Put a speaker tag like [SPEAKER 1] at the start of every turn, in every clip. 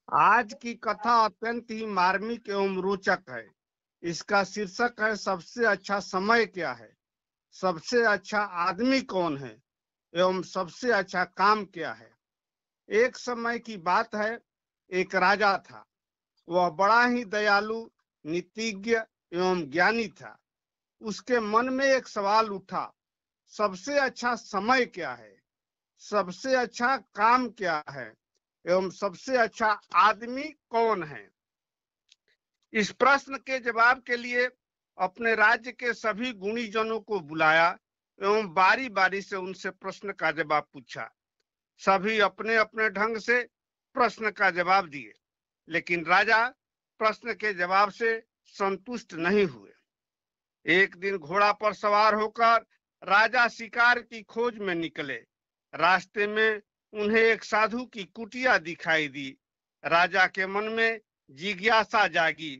[SPEAKER 1] आज की कथा अत्यंत ही मार्मिक एवं रोचक है। इसका शीर्षक है सबसे अच्छा समय क्या है, सबसे अच्छा आदमी कौन है एवं सबसे अच्छा काम क्या है। एक समय की बात है, एक राजा था। वह बड़ा ही दयालु, नीतिज्ञ एवं ज्ञानी था। उसके मन में एक सवाल उठा, सबसे अच्छा समय क्या है, सबसे अच्छा काम क्या है एवं सबसे अच्छा आदमी कौन है। इस प्रश्न के जवाब के लिए अपने राज्य के सभी गुणीजनों को बुलाया एवं बारी बारी से उनसे प्रश्न का जवाब पूछा। सभी अपने अपने ढंग से प्रश्न का जवाब दिए, लेकिन राजा प्रश्न के जवाब से संतुष्ट नहीं हुए। एक दिन घोड़ा पर सवार होकर राजा शिकार की खोज में निकले। रास्ते में उन्हें एक साधु की कुटिया दिखाई दी। राजा के मन में जिज्ञासा जागी।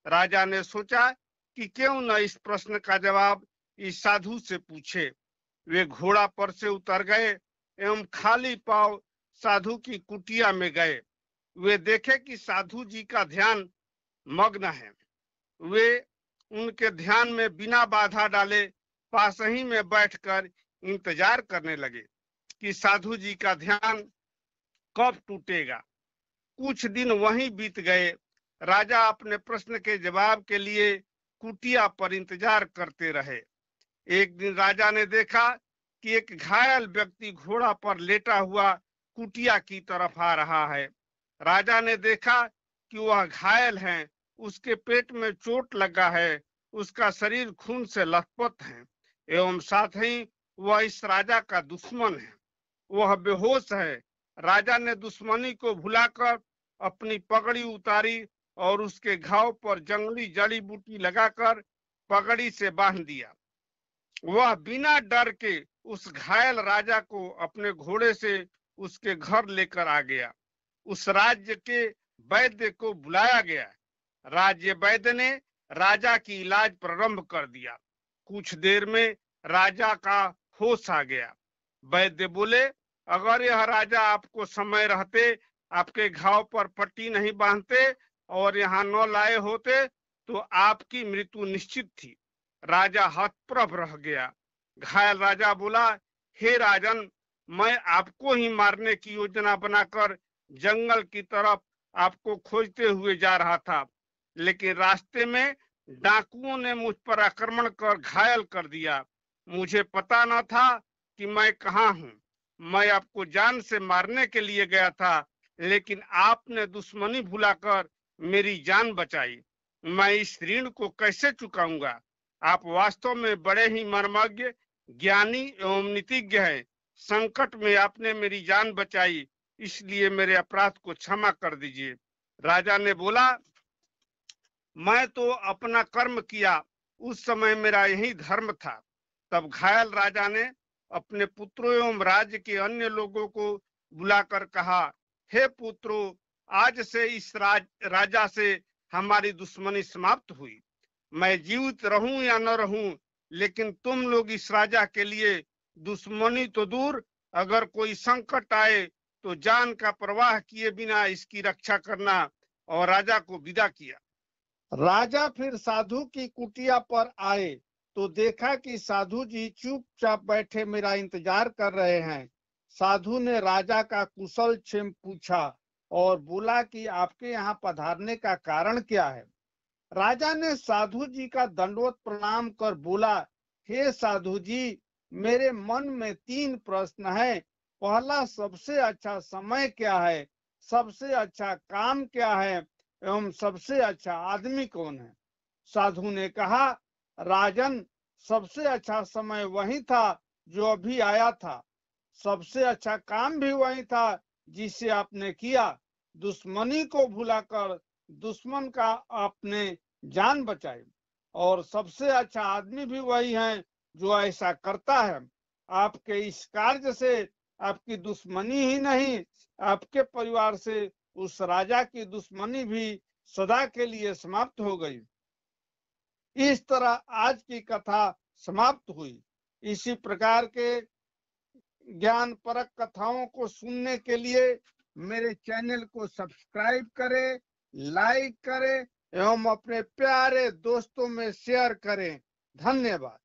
[SPEAKER 1] राजा ने सोचा कि क्यों न इस प्रश्न का जवाब इस साधु से पूछे। वे घोड़ा पर से उतर गए एवं खाली पांव साधु की कुटिया में गए। वे देखे कि साधु जी का ध्यान मग्न है। वे उनके ध्यान में बिना बाधा डाले पास ही में बैठकर इंतजार करने लगे कि साधु जी का ध्यान कब टूटेगा। कुछ दिन वहीं बीत गए। राजा अपने प्रश्न के जवाब के लिए कुटिया पर इंतजार करते रहे। एक दिन राजा ने देखा कि एक घायल व्यक्ति घोड़ा पर लेटा हुआ कुटिया की तरफ आ रहा है। राजा ने देखा कि वह घायल है, उसके पेट में चोट लगा है, उसका शरीर खून से लथपथ है एवं साथ ही वह इस राजा का दुश्मन है। वह बेहोश है। राजा ने दुश्मनी को भुलाकर अपनी पगड़ी उतारी और उसके घाव पर जंगली जड़ी बूटी लगाकर पगड़ी से बांध दिया। वह बिना डर के उस घायल राजा को अपने घोड़े से उसके घर लेकर आ गया। उस राज्य के वैद्य को बुलाया गया। राज्य वैद्य ने राजा की इलाज प्रारंभ कर दिया। कुछ देर में राजा का होश आ गया। वैद्य बोले, अगर यह राजा आपको समय रहते आपके घाव पर पट्टी नहीं बांधते और यहाँ न लाए होते तो आपकी मृत्यु निश्चित थी। राजा हतप्रभ रह गया। घायल राजा बोला, हे राजन, मैं आपको ही मारने की योजना बनाकर जंगल की तरफ आपको खोजते हुए जा रहा था, लेकिन रास्ते में डाकुओं ने मुझ पर आक्रमण कर घायल कर दिया। मुझे पता न था कि मैं कहाँ हूँ। मैं आपको जान से मारने के लिए गया था, लेकिन आपने दुश्मनी भुलाकर मेरी जान बचाई। मैं इस ऋण को कैसे चुकाऊंगा। आप वास्तव में बड़े ही मर्मज्ञ, ज्ञानी एवं नीतिज्ञ हैं। संकट में आपने मेरी जान बचाई, इसलिए मेरे अपराध को क्षमा कर दीजिए। राजा ने बोला, मैं तो अपना कर्म किया, उस समय मेरा यही धर्म था। तब घायल राजा ने अपने पुत्रों एवं राज्य के अन्य लोगों को बुलाकर कहा, हे पुत्रों, आज से इस राजा से हमारी दुश्मनी समाप्त हुई। मैं जीवित रहूं या न रहूं, लेकिन तुम लोग इस राजा के लिए दुश्मनी तो दूर, अगर कोई संकट आए तो जान का प्रवाह किए बिना इसकी रक्षा करना। और राजा को विदा किया। राजा फिर साधु की कुटिया पर आए तो देखा कि साधु जी चुपचाप बैठे मेरा इंतजार कर रहे हैं। साधु ने राजा का कुशल क्षेम पूछा और बोला कि आपके यहाँ पधारने का कारण क्या है। राजा ने साधु जी का दंडवत प्रणाम कर बोला, हे साधु जी, मेरे मन में 3 प्रश्न हैं। पहला, सबसे अच्छा समय क्या है, सबसे अच्छा काम क्या है एवं सबसे अच्छा आदमी कौन है। साधु ने कहा, राजन, सबसे अच्छा समय वही था जो अभी आया था। सबसे अच्छा काम भी वही था जिसे आपने किया। दुश्मनी को भुलाकर दुश्मन का आपने जान बचाई। और सबसे अच्छा आदमी भी वही है जो ऐसा करता है। आपके इस कार्य से आपकी दुश्मनी ही नहीं, आपके परिवार से उस राजा की दुश्मनी भी सदा के लिए समाप्त हो गई। इस तरह आज की कथा समाप्त हुई। इसी प्रकार के ज्ञान परक कथाओं को सुनने के लिए मेरे चैनल को सब्सक्राइब करें, लाइक करें एवं अपने प्यारे दोस्तों में शेयर करें। धन्यवाद।